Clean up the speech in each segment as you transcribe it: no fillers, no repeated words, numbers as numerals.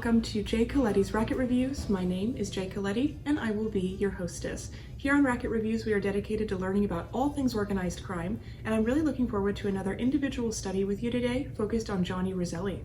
Welcome to Jay Coletti's Racket Reviews. My name is Jay Coletti, and I will be your hostess. Here on Racket Reviews, we are dedicated to learning about all things organized crime, and I'm really looking forward to another individual study with you today, focused on Johnny Roselli.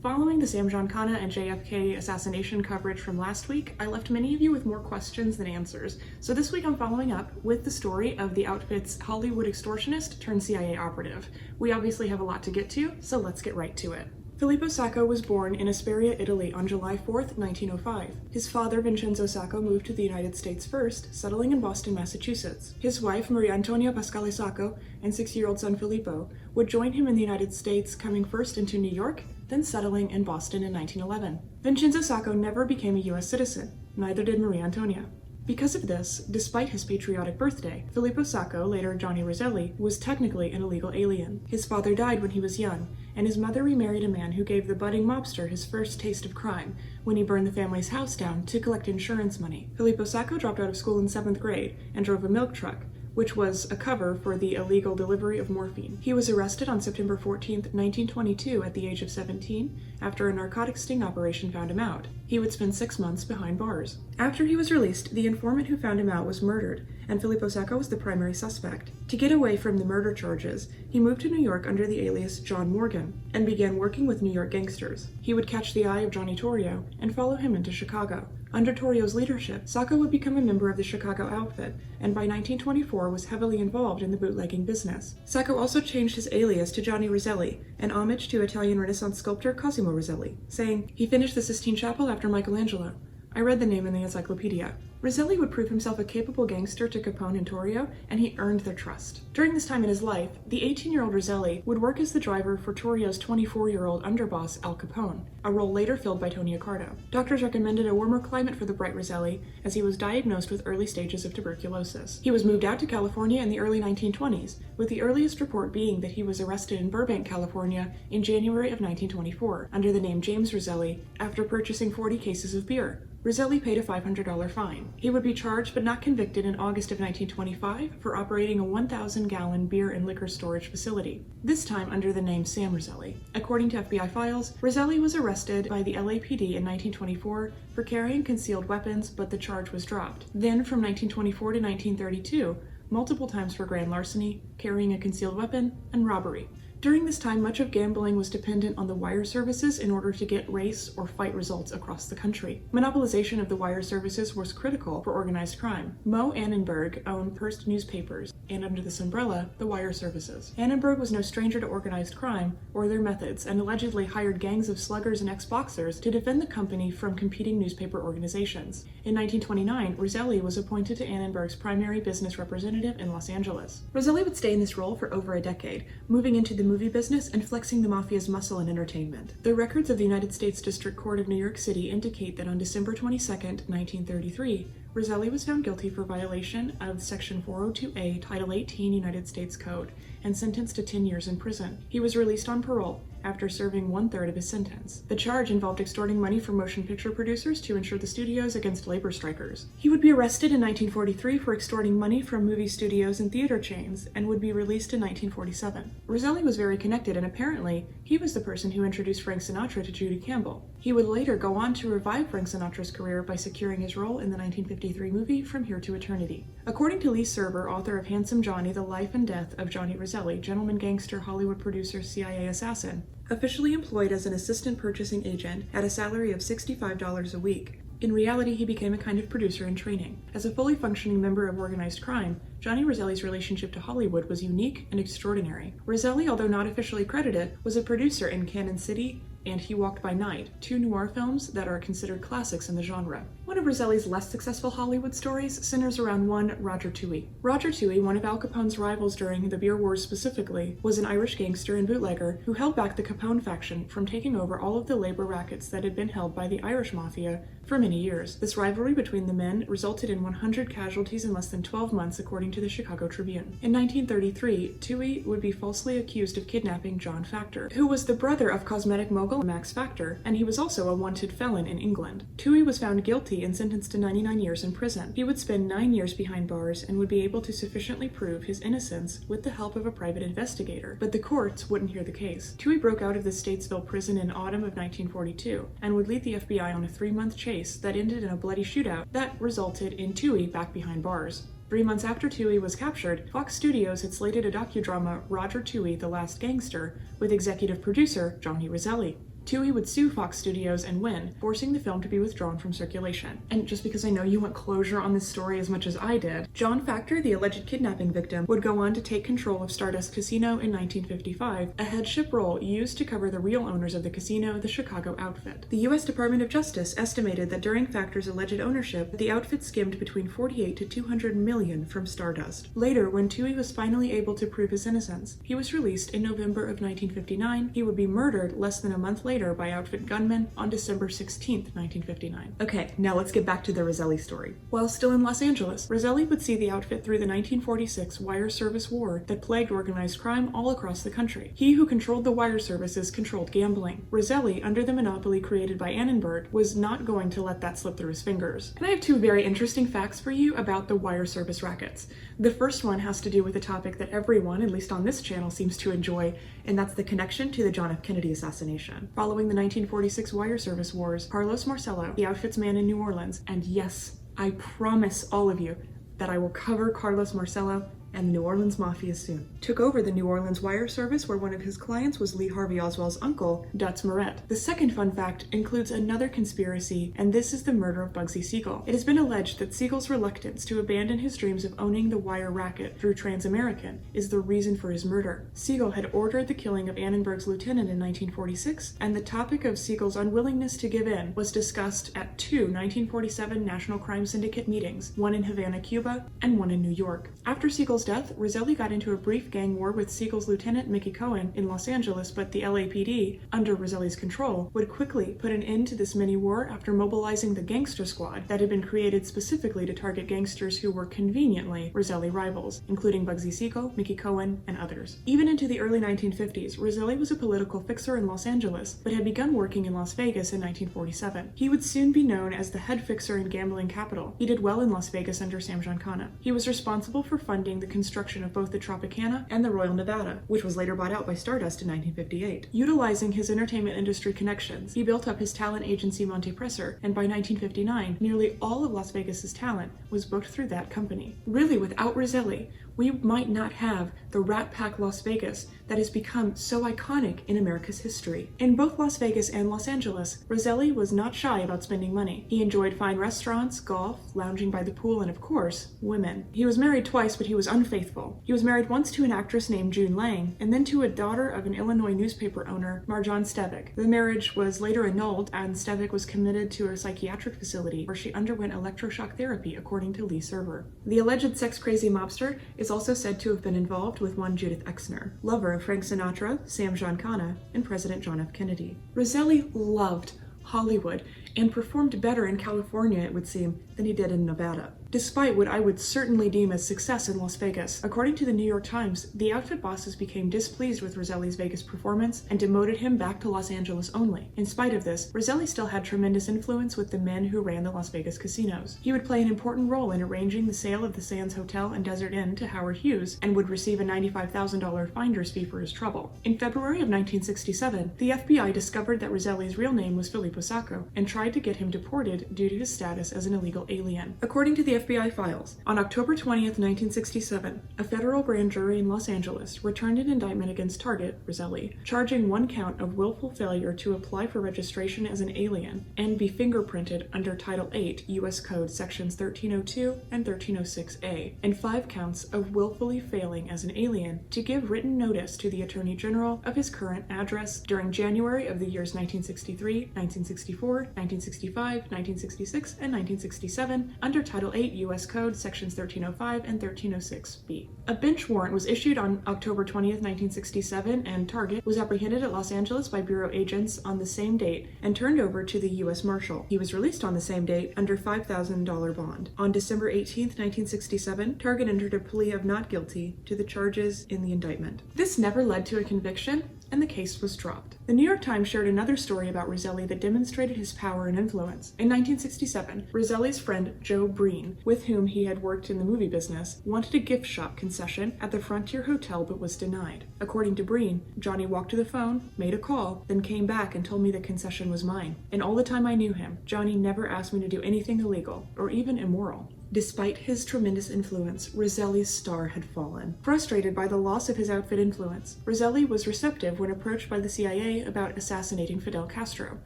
Following the Sam Giancana and JFK assassination coverage from last week, I left many of you with more questions than answers. So this week I'm following up with the story of the outfit's Hollywood extortionist turned CIA operative. We obviously have a lot to get to, so let's get right to it. Filippo Sacco was born in Asperia, Italy on July 4th, 1905. His father, Vincenzo Sacco, moved to the United States first, settling in Boston, Massachusetts. His wife, Maria Antonia Pasquale Sacco, and 6-year-old son Filippo, would join him in the United States, coming first into New York, then settling in Boston in 1911. Vincenzo Sacco never became a U.S. citizen, neither did Maria Antonia. Because of this, despite his patriotic birthday, Filippo Sacco, later Johnny Roselli, was technically an illegal alien. His father died when he was young, and his mother remarried a man who gave the budding mobster his first taste of crime when he burned the family's house down to collect insurance money. Filippo Sacco dropped out of school in 7th grade and drove a milk truck, which was a cover for the illegal delivery of morphine. He was arrested on September 14, 1922 at the age of 17 after a narcotic sting operation found him out. He would spend 6 months behind bars. After he was released, the informant who found him out was murdered, and Filippo Sacco was the primary suspect. To get away from the murder charges, he moved to New York under the alias John Morgan and began working with New York gangsters. He would catch the eye of Johnny Torrio and follow him into Chicago. Under Torrio's leadership, Sacco would become a member of the Chicago outfit, and by 1924 was heavily involved in the bootlegging business. Sacco also changed his alias to Johnny Roselli, an homage to Italian Renaissance sculptor Cosimo Roselli, saying, "He finished the Sistine Chapel after Michelangelo." I read the name in the encyclopedia. Roselli would prove himself a capable gangster to Capone and Torrio, and he earned their trust. During this time in his life, the 18-year-old Roselli would work as the driver for Torrio's 24-year-old underboss, Al Capone, a role later filled by Tony Accardo. Doctors recommended a warmer climate for the bright Roselli, as he was diagnosed with early stages of tuberculosis. He was moved out to California in the early 1920s, with the earliest report being that he was arrested in Burbank, California in January of 1924, under the name James Roselli, after purchasing 40 cases of beer. Roselli paid a $500 fine. He would be charged but not convicted in August of 1925 for operating a 1,000-gallon beer and liquor storage facility, this time under the name Sam Roselli. According to FBI files, Roselli was arrested by the LAPD in 1924 for carrying concealed weapons, but the charge was dropped. Then, from 1924 to 1932, multiple times for grand larceny, carrying a concealed weapon, and robbery. During this time, much of gambling was dependent on the wire services in order to get race or fight results across the country. Monopolization of the wire services was critical for organized crime. Mo Annenberg owned Hearst newspapers, and under this umbrella, the wire services. Annenberg was no stranger to organized crime or their methods, and allegedly hired gangs of sluggers and ex-boxers to defend the company from competing newspaper organizations. In 1929, Roselli was appointed to Annenberg's primary business representative in Los Angeles. Roselli would stay in this role for over a decade, moving into the movie business and flexing the mafia's muscle in entertainment. The records of the United States District Court of New York City indicate that on December 22, 1933, Roselli was found guilty for violation of Section 402A, Title 18 United States Code, and sentenced to 10 years in prison. He was released on parole after serving 1/3 of his sentence. The charge involved extorting money from motion picture producers to insure the studios against labor strikers. He would be arrested in 1943 for extorting money from movie studios and theater chains, and would be released in 1947. Roselli was very connected, and apparently, he was the person who introduced Frank Sinatra to Judy Campbell. He would later go on to revive Frank Sinatra's career by securing his role in the 1953 movie From Here to Eternity. According to Lee Serber, author of Handsome Johnny, The Life and Death of Johnny Roselli, Gentleman Gangster, Hollywood Producer, CIA Assassin, officially employed as an assistant purchasing agent at a salary of $65 a week. In reality, he became a kind of producer in training. As a fully functioning member of organized crime, Johnny Roselli's relationship to Hollywood was unique and extraordinary. Roselli, although not officially credited, was a producer in Cannon City and He Walked by Night, 2 noir films that are considered classics in the genre. One of Roselli's less successful Hollywood stories centers around one Roger Tuohy. Roger Tuohy, one of Al Capone's rivals during the beer wars specifically, was an Irish gangster and bootlegger who held back the Capone faction from taking over all of the labor rackets that had been held by the Irish mafia for many years. This rivalry between the men resulted in 100 casualties in less than 12 months, according to the Chicago Tribune. In 1933, Tuohy would be falsely accused of kidnapping John Factor, who was the brother of cosmetic mogul Max Factor, and he was also a wanted felon in England. Tuohy was found guilty and sentenced to 99 years in prison. He would spend 9 years behind bars and would be able to sufficiently prove his innocence with the help of a private investigator, but the courts wouldn't hear the case. Tuohy broke out of the Statesville prison in autumn of 1942 and would lead the FBI on a 3-month chase that ended in a bloody shootout that resulted in Tuohy back behind bars. 3 months after Tuohy was captured, Fox Studios had slated a docudrama, Roger Tuohy, The Last Gangster, with executive producer Johnny Roselli. Tuohy would sue Fox Studios and win, forcing the film to be withdrawn from circulation. And just because I know you want closure on this story as much as I did, John Factor, the alleged kidnapping victim, would go on to take control of Stardust Casino in 1955, a headship role used to cover the real owners of the casino, the Chicago outfit. The U.S. Department of Justice estimated that during Factor's alleged ownership, the outfit skimmed between 48 to 200 million from Stardust. Later, when Tuohy was finally able to prove his innocence, he was released in November of 1959. He would be murdered less than a month later by outfit gunmen on December 16, 1959. Okay, now let's get back to the Roselli story. While still in Los Angeles, Roselli would see the outfit through the 1946 wire service war that plagued organized crime all across the country. He who controlled the wire services controlled gambling. Roselli, under the monopoly created by Annenberg, was not going to let that slip through his fingers. And I have 2 very interesting facts for you about the wire service rackets. The first one has to do with a topic that everyone, at least on this channel, seems to enjoy, and that's the connection to the John F. Kennedy assassination. Following the 1946 wire service wars, Carlos Marcello, the outfit's man in New Orleans, and yes, I promise all of you that I will cover Carlos Marcello and the New Orleans Mafia soon, took over the New Orleans wire service where one of his clients was Lee Harvey Oswald's uncle, Dutz Moret. The second fun fact includes another conspiracy, and this is the murder of Bugsy Siegel. It has been alleged that Siegel's reluctance to abandon his dreams of owning the wire racket through Transamerican is the reason for his murder. Siegel had ordered the killing of Annenberg's lieutenant in 1946, and the topic of Siegel's unwillingness to give in was discussed at 2 1947 National Crime Syndicate meetings, one in Havana, Cuba, and one in New York. After Siegel's death, Roselli got into a brief gang war with Siegel's lieutenant Mickey Cohen in Los Angeles, but the LAPD, under Roselli's control, would quickly put an end to this mini-war after mobilizing the gangster squad that had been created specifically to target gangsters who were conveniently Roselli rivals, including Bugsy Siegel, Mickey Cohen, and others. Even into the early 1950s, Roselli was a political fixer in Los Angeles, but had begun working in Las Vegas in 1947. He would soon be known as the head fixer in gambling capital. He did well in Las Vegas under Sam Giancana. He was responsible for funding the construction of both the Tropicana and the Royal Nevada, which was later bought out by Stardust in 1958. Utilizing his entertainment industry connections, he built up his talent agency Monte Presser, and by 1959, nearly all of Las Vegas's talent was booked through that company. Really, without Roselli, we might not have the Rat Pack Las Vegas that has become so iconic in America's history. In both Las Vegas and Los Angeles, Roselli was not shy about spending money. He enjoyed fine restaurants, golf, lounging by the pool, and of course, women. He was married twice, but he was unfaithful. He was married once to an actress named June Lang, and then to a daughter of an Illinois newspaper owner, Marjan Stevick. The marriage was later annulled, and Stevick was committed to a psychiatric facility where she underwent electroshock therapy, according to Lee Server. The alleged sex-crazy mobster is also said to have been involved with one Judith Exner, lover of Frank Sinatra, Sam Giancana, and President John F. Kennedy. Roselli loved Hollywood and performed better in California, it would seem, than he did in Nevada, despite what I would certainly deem as success in Las Vegas. According to the New York Times, the outfit bosses became displeased with Roselli's Vegas performance and demoted him back to Los Angeles only. In spite of this, Roselli still had tremendous influence with the men who ran the Las Vegas casinos. He would play an important role in arranging the sale of the Sands Hotel and Desert Inn to Howard Hughes and would receive a $95,000 finder's fee for his trouble. In February of 1967, the FBI discovered that Roselli's real name was Filippo Sacco and tried to get him deported due to his status as an illegal alien. According to the FBI files, on October 20th, 1967, a federal grand jury in Los Angeles returned an indictment against target, Roselli, charging one count of willful failure to apply for registration as an alien and be fingerprinted under Title 8 U.S. Code Sections 1302 and 1306A, and 5 counts of willfully failing as an alien to give written notice to the Attorney General of his current address during January of the years 1963, 1964, 1965, 1966, and 1967 under Title 8 U.S. Code sections 1305 and 1306b. A bench warrant was issued on October 20th, 1967, and Target was apprehended at Los Angeles by Bureau agents on the same date and turned over to the U.S. Marshal. He was released on the same date under $5,000 bond. On December 18th, 1967, Target entered a plea of not guilty to the charges in the indictment. This never led to a conviction, and the case was dropped. The New York Times shared another story about Roselli that demonstrated his power and influence. In 1967, Roselli's friend Joe Breen, with whom he had worked in the movie business, wanted a gift shop concession at the Frontier Hotel but was denied. According to Breen, Johnny walked to the phone, made a call, then came back and told me the concession was mine. And all the time I knew him, Johnny never asked me to do anything illegal or even immoral. Despite his tremendous influence, Roselli's star had fallen. Frustrated by the loss of his outfit influence, Roselli was receptive when approached by the CIA about assassinating Fidel Castro.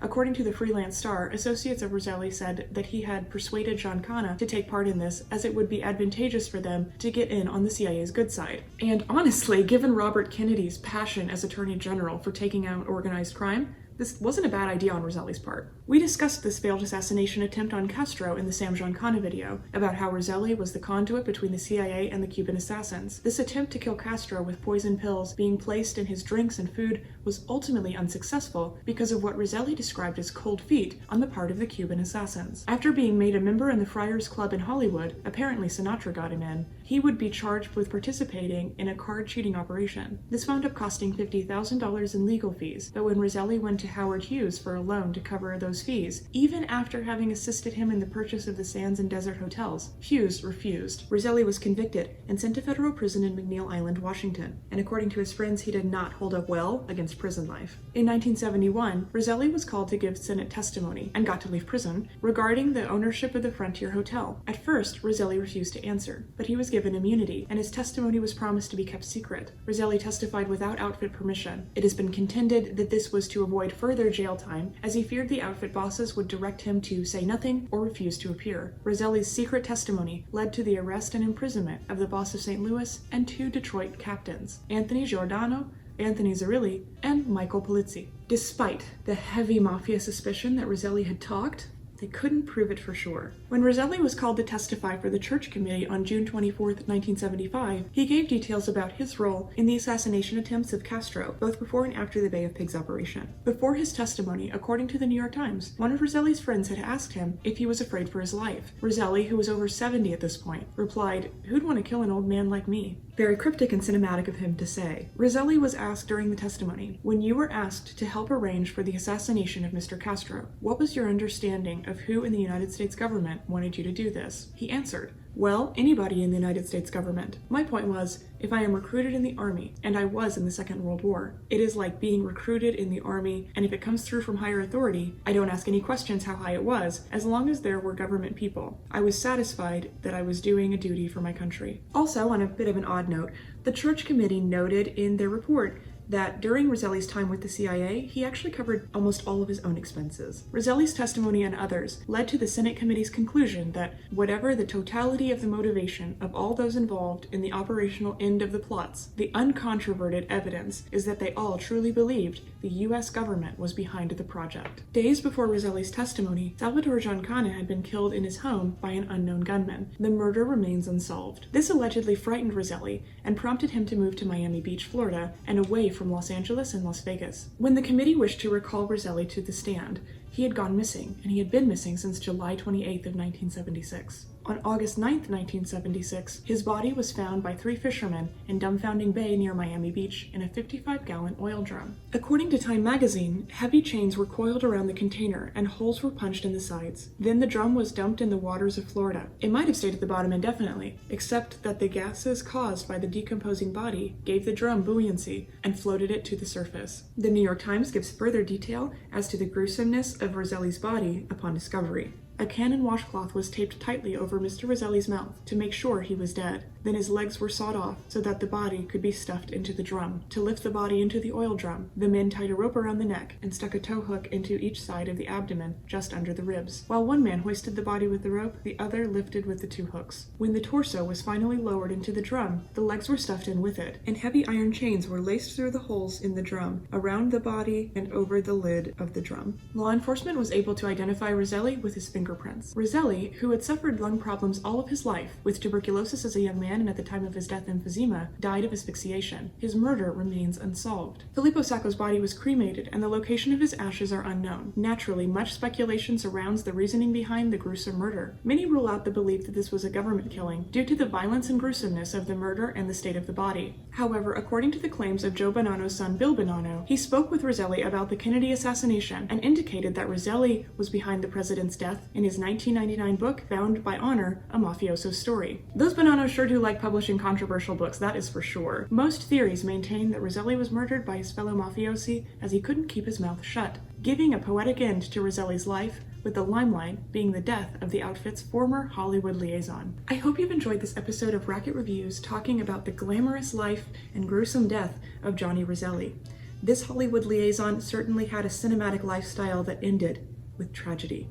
According to the Freelance Star, associates of Roselli said that he had persuaded Giancana to take part in this as it would be advantageous for them to get in on the CIA's good side. And honestly, given Robert Kennedy's passion as Attorney General for taking out organized crime, this wasn't a bad idea on Roselli's part. We discussed this failed assassination attempt on Castro in the Sam Giancana video, about how Roselli was the conduit between the CIA and the Cuban assassins. This attempt to kill Castro with poison pills being placed in his drinks and food was ultimately unsuccessful because of what Roselli described as cold feet on the part of the Cuban assassins. After being made a member in the Friars Club in Hollywood, apparently Sinatra got him in, he would be charged with participating in a card-cheating operation. This wound up costing $50,000 in legal fees, but when Roselli went to Howard Hughes for a loan to cover those fees, even after having assisted him in the purchase of the Sands and Desert hotels, Hughes refused. Roselli was convicted and sent to federal prison in McNeil Island, Washington, and according to his friends, he did not hold up well against prison life. In 1971, Roselli was called to give Senate testimony, and got to leave prison, regarding the ownership of the Frontier Hotel. At first, Roselli refused to answer, but he was given immunity, and his testimony was promised to be kept secret. Roselli testified without outfit permission. It has been contended that this was to avoid further jail time, as he feared the outfit bosses would direct him to say nothing or refuse to appear. Roselli's secret testimony led to the arrest and imprisonment of the boss of St. Louis and 2 Detroit captains, Anthony Giordano, Anthony Zerilli, and Michael Polizzi. Despite the heavy mafia suspicion that Roselli had talked, they couldn't prove it for sure. When Roselli was called to testify for the Church Committee on June 24, 1975, he gave details about his role in the assassination attempts of Castro, both before and after the Bay of Pigs operation. Before his testimony, according to the New York Times, one of Roselli's friends had asked him if he was afraid for his life. Roselli, who was over 70 at this point, replied, "Who'd want to kill an old man like me?" Very cryptic and cinematic of him to say. Roselli was asked during the testimony, "When you were asked to help arrange for the assassination of Mr. Castro, what was your understanding of who in the United States government wanted you to do this?" He answered, "Well, anybody in the United States government. My point was, if I am recruited in the army, and I was in the Second World War, it is like being recruited in the army, and if it comes through from higher authority, I don't ask any questions how high it was, as long as there were government people. I was satisfied that I was doing a duty for my country." Also, on a bit of an odd note, the Church Committee noted in their report that during Roselli's time with the CIA, he actually covered almost all of his own expenses. Roselli's testimony and others led to the Senate Committee's conclusion that whatever the totality of the motivation of all those involved in the operational end of the plots, the uncontroverted evidence is that they all truly believed the U.S. government was behind the project. Days before Roselli's testimony, Salvatore Giancana had been killed in his home by an unknown gunman. The murder remains unsolved. This allegedly frightened Roselli and prompted him to move to Miami Beach, Florida, and away from Los Angeles and Las Vegas. When the committee wished to recall Roselli to the stand, he had gone missing, and he had been missing since July 28th of 1976. On August 9th, 1976, his body was found by 3 fishermen in Dumbfounding Bay near Miami Beach in a 55-gallon oil drum. According to Time magazine, heavy chains were coiled around the container and holes were punched in the sides. Then the drum was dumped in the waters of Florida. It might have stayed at the bottom indefinitely, except that the gases caused by the decomposing body gave the drum buoyancy and floated it to the surface. The New York Times gives further detail as to the gruesomeness of Roselli's body upon discovery. A cannon washcloth was taped tightly over Mr. Roselli's mouth to make sure he was dead. Then his legs were sawed off so that the body could be stuffed into the drum. To lift the body into the oil drum, the men tied a rope around the neck and stuck a tow hook into each side of the abdomen, just under the ribs. While one man hoisted the body with the rope, the other lifted with the 2 hooks. When the torso was finally lowered into the drum, the legs were stuffed in with it, and heavy iron chains were laced through the holes in the drum, around the body and over the lid of the drum. Law enforcement was able to identify Roselli with his fingerprints fingerprints. Roselli, who had suffered lung problems all of his life, with tuberculosis as a young man and at the time of his death emphysema, died of asphyxiation. His murder remains unsolved. Filippo Sacco's body was cremated, and the location of his ashes are unknown. Naturally, much speculation surrounds the reasoning behind the gruesome murder. Many rule out the belief that this was a government killing, due to the violence and gruesomeness of the murder and the state of the body. However, according to the claims of Joe Bonanno's son Bill Bonanno, he spoke with Roselli about the Kennedy assassination and indicated that Roselli was behind the president's death in his 1999 book, Bound by Honor, A Mafioso's Story. Those Bonannos sure do like publishing controversial books, that is for sure. Most theories maintain that Roselli was murdered by his fellow mafiosi as he couldn't keep his mouth shut, giving a poetic end to Roselli's life, with the limelight being the death of the outfit's former Hollywood liaison. I hope you've enjoyed this episode of Racket Reviews talking about the glamorous life and gruesome death of Johnny Roselli. This Hollywood liaison certainly had a cinematic lifestyle that ended with tragedy.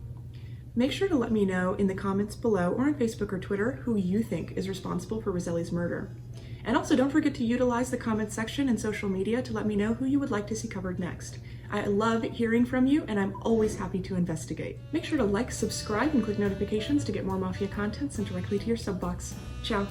Make sure to let me know in the comments below or on Facebook or Twitter who you think is responsible for Roselli's murder. And also don't forget to utilize the comments section and social media to let me know who you would like to see covered next. I love hearing from you, and I'm always happy to investigate. Make sure to like, subscribe, and click notifications to get more Mafia content sent directly to your sub box. Ciao!